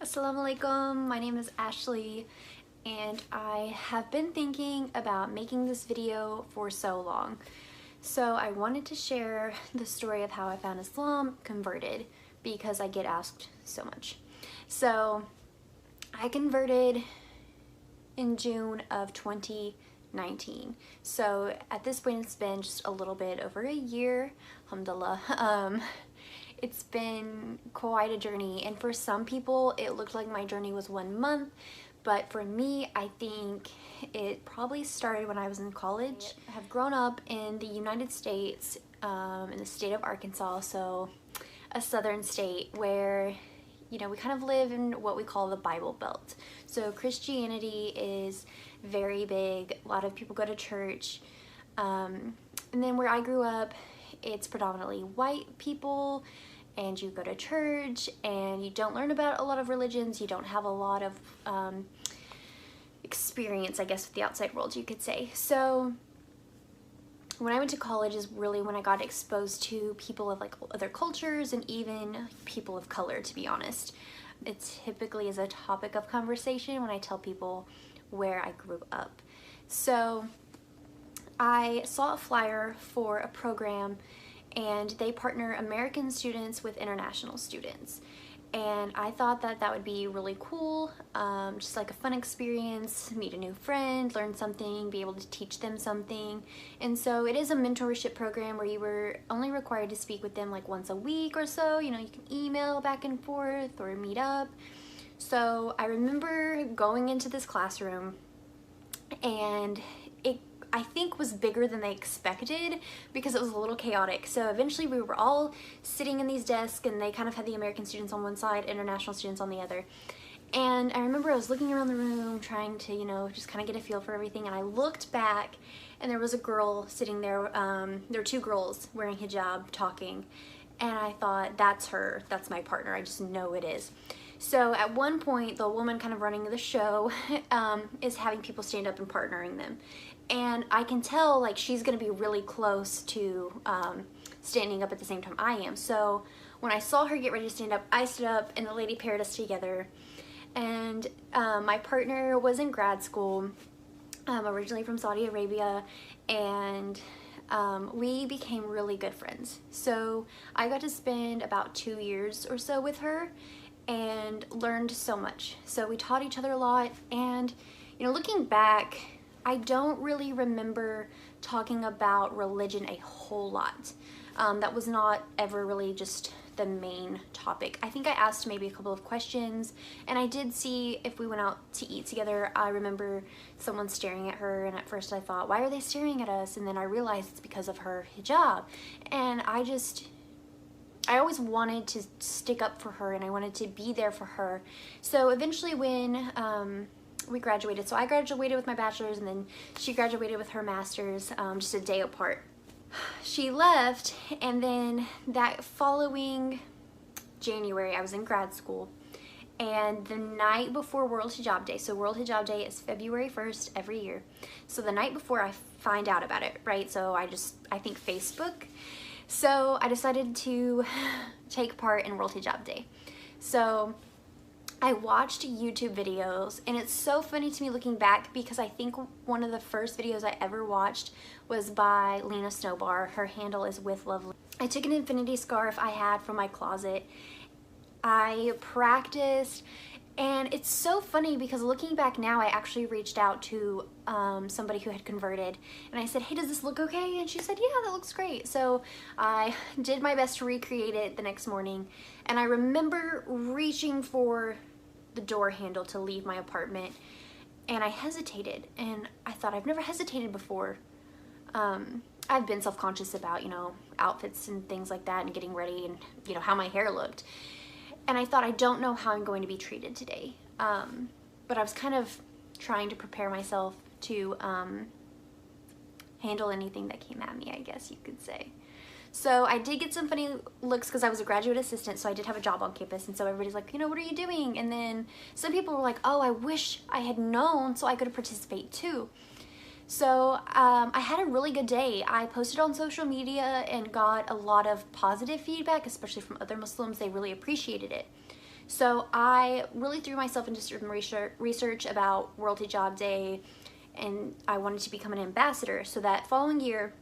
Assalamu alaikum, my name is Ashley and I have been thinking about making this video for so long. So I wanted to share the story of how I found Islam, converted, because I get asked so much. So I converted in June of 2019. So at this point it's been just a little bit over a year, alhamdulillah. It's been quite a journey, and for some people it looked like my journey was 1 month, but for me I think it probably started when I was in college. I have grown up in the United States, in the state of Arkansas, so a southern state where, you know, we kind of live in what we call the Bible Belt. So Christianity is very big, a lot of people go to church, and then where I grew up, it's predominantly white people, and you go to church and you don't learn about a lot of religions, you don't have a lot of experience, I guess, with the outside world, you could say. So when I went to college is really when I got exposed to people of like other cultures and even people of color, to be honest. It typically is a topic of conversation when I tell people where I grew up. So I saw a flyer for a program, and they partner American students with international students. And I thought that that would be really cool, just like a fun experience, meet a new friend, learn something, be able to teach them something. And so it is a mentorship program where you were only required to speak with them like once a week or so. You know, you can email back and forth or meet up. So I remember going into this classroom, and it, I think, was bigger than they expected because it was a little chaotic. So eventually we were all sitting in these desks, and they kind of had the American students on one side, international students on the other. And I remember I was looking around the room trying to, you know, just kind of get a feel for everything, and I looked back and there was a girl sitting there. There were two girls wearing hijab talking, and I thought, that's her, that's my partner, I just know it is. So at one point, the woman kind of running the show is having people stand up and partnering them. And I can tell like she's gonna be really close to standing up at the same time I am. So when I saw her get ready to stand up, I stood up and the lady paired us together. And my partner was in grad school, originally from Saudi Arabia, and we became really good friends. So I got to spend about 2 years or so with her and learned so much. So we taught each other a lot, and you know, looking back, I don't really remember talking about religion a whole lot. That was not ever really just the main topic. I think I asked maybe a couple of questions, and I did see if we went out to eat together, I remember someone staring at her, and at first I thought, why are they staring at us? And then I realized it's because of her hijab. And I always wanted to stick up for her, and I wanted to be there for her. So eventually when we graduated, so I graduated with my bachelor's, and then she graduated with her master's, just a day apart. She left, and then that following January I was in grad school, and the night before World Hijab Day, so World Hijab Day is February 1st every year, so the night before I find out about it, right, so I think Facebook. So I decided to take part in World Hijab Day. So I watched YouTube videos, and it's so funny to me looking back because I think one of the first videos I ever watched was by Lena Snowbar. Her handle is with Lovely. I took an infinity scarf I had from my closet. I practiced, and it's so funny because looking back now, I actually reached out to somebody who had converted, and I said, hey, does this look okay? And she said, yeah, that looks great. So I did my best to recreate it the next morning, and I remember reaching for the door handle to leave my apartment, and I hesitated, and I thought, I've never hesitated before. I've been self-conscious about, you know, outfits and things like that, and getting ready, and you know, how my hair looked. And I thought, I don't know how I'm going to be treated today. But I was kind of trying to prepare myself to handle anything that came at me, I guess you could say. So I did get some funny looks because I was a graduate assistant, so I did have a job on campus, and so everybody's like, you know, what are you doing? And then some people were like, oh, I wish I had known so I could participate too. So I had a really good day. I posted on social media and got a lot of positive feedback, especially from other Muslims. They really appreciated it. So I really threw myself into some research about World Hijab Day, and I wanted to become an ambassador. So that following year,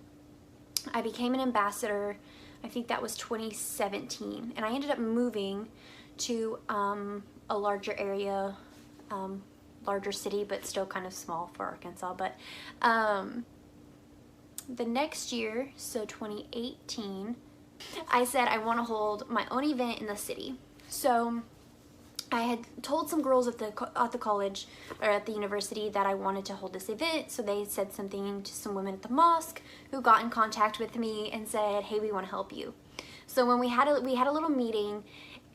I became an ambassador. I think that was 2017, and I ended up moving to a larger area, larger city, but still kind of small for Arkansas. But the next year, so 2018, I said I want to hold my own event in the city. So I had told some girls at the college or at the university that I wanted to hold this event. So they said something to some women at the mosque who got in contact with me and said, hey, we want to help you. So when we had a little meeting,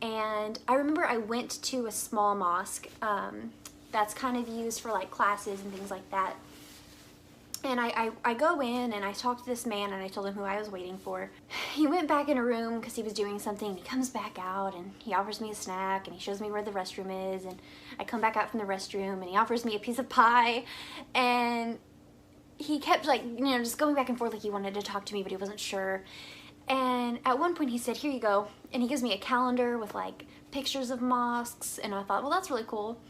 and I remember I went to a small mosque that's kind of used for like classes and things like that. And I go in and I talk to this man and I told him who I was waiting for. He went back in a room because he was doing something, and he comes back out and he offers me a snack and he shows me where the restroom is, and I come back out from the restroom and he offers me a piece of pie, and he kept like, you know, just going back and forth like he wanted to talk to me but he wasn't sure. And at one point he said, here you go, and he gives me a calendar with like pictures of mosques, and I thought, well, that's really cool.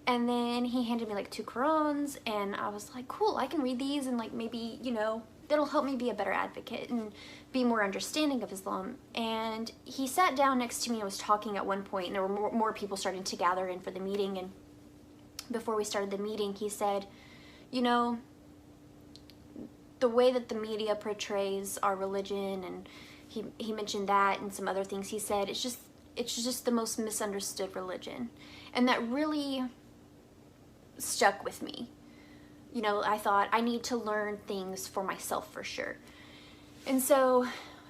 And then he handed me like 2 Qurans, and I was like, cool, I can read these, and like maybe, you know, that'll help me be a better advocate and be more understanding of Islam. And he sat down next to me and was talking at one point, and there were more people starting to gather in for the meeting. And before we started the meeting, he said, you know, the way that the media portrays our religion, and he mentioned that and some other things, he said, it's just the most misunderstood religion. And that really stuck with me. You know, I thought I need to learn things for myself for sure. And so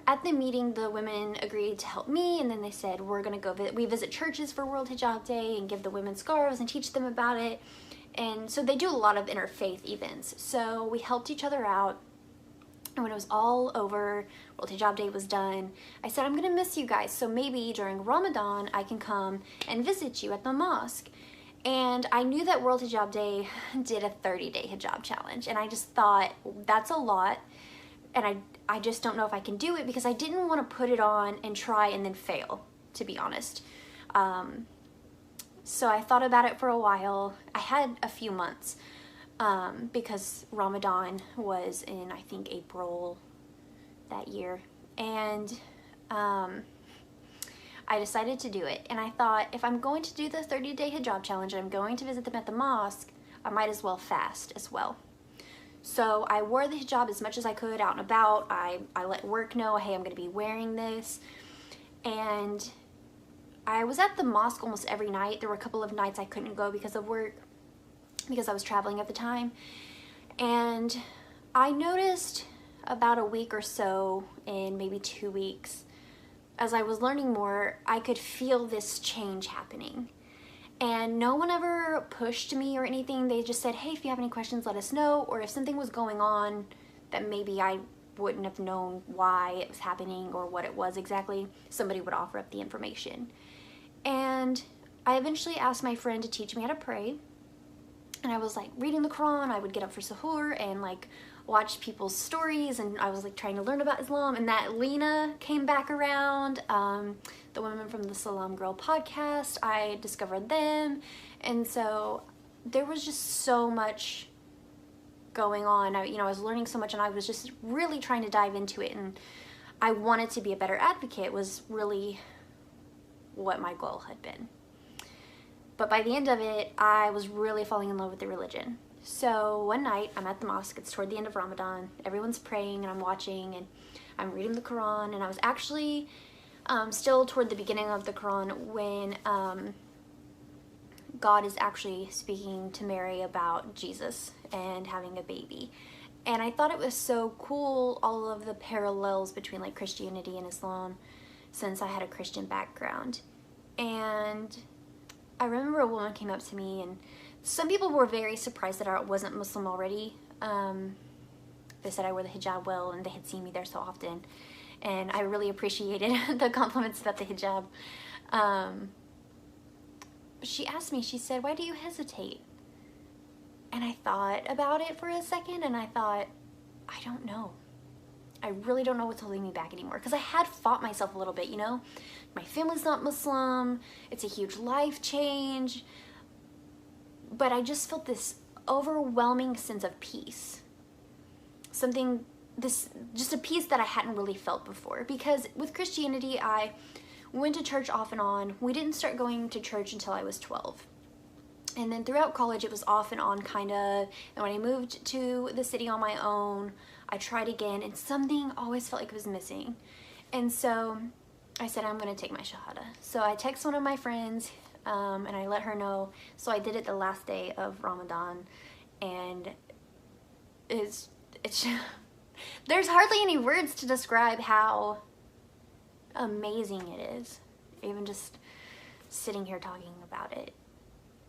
at the meeting, the women agreed to help me, and then they said, we're gonna go we visit churches for World Hijab Day and give the women scarves and teach them about it. And so they do a lot of interfaith events. So we helped each other out. And when it was all over, World Hijab Day was done, I said, I'm gonna miss you guys, so maybe during Ramadan I can come and visit you at the mosque. And I knew that World Hijab Day did a 30-day hijab challenge, and I just thought, that's a lot, and I just don't know if I can do it, because I didn't want to put it on and try and then fail, to be honest. So I thought about it for a while. I had a few months, because Ramadan was in, I think, April that year, and I decided to do it. And I thought, if I'm going to do the 30-day hijab challenge and I'm going to visit them at the mosque, I might as well fast as well. So I wore the hijab as much as I could out and about. I let work know, hey, I'm going to be wearing this. And I was at the mosque almost every night. There were a couple of nights I couldn't go because of work, because I was traveling at the time. And I noticed about a week or so, in maybe 2 weeks, as I was learning more, I could feel this change happening. And no one ever pushed me or anything. They just said, hey, if you have any questions, let us know. Or if something was going on that maybe I wouldn't have known why it was happening or what it was exactly, somebody would offer up the information. And I eventually asked my friend to teach me how to pray. And I was like reading the Quran. I would get up for suhoor and like watch people's stories, and I was like trying to learn about Islam. And that Lena came back around, the women from the Salam Girl podcast, I discovered them. And so there was just so much going on. I was learning so much, and I was just really trying to dive into it, and I wanted to be a better advocate was really what my goal had been. But by the end of it, I was really falling in love with the religion. So one night, I'm at the mosque, it's toward the end of Ramadan, everyone's praying and I'm watching and I'm reading the Quran, and I was actually still toward the beginning of the Quran when God is actually speaking to Mary about Jesus and having a baby. And I thought it was so cool, all of the parallels between like Christianity and Islam, since I had a Christian background. And I remember a woman came up to me, and some people were very surprised that I wasn't Muslim already. They said I wore the hijab well, and they had seen me there so often. And I really appreciated the compliments about the hijab. She asked me, she said, why do you hesitate? And I thought about it for a second, and I thought, I don't know. I really don't know what's holding me back anymore, because I had fought myself a little bit, you know? My family's not Muslim, it's a huge life change, but I just felt this overwhelming sense of peace. Just a peace that I hadn't really felt before, because with Christianity, I went to church off and on. We didn't start going to church until I was 12. And then throughout college, it was off and on, kind of. And when I moved to the city on my own, I tried again, and something always felt like it was missing. And so I said, I'm going to take my Shahada. So I text one of my friends, and I let her know. So I did it the last day of Ramadan, and it's there's hardly any words to describe how amazing it is, even just sitting here talking about it.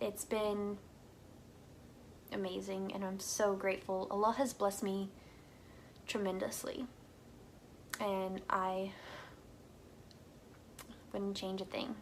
It's been amazing, and I'm so grateful. Allah has blessed me tremendously, and I wouldn't change a thing.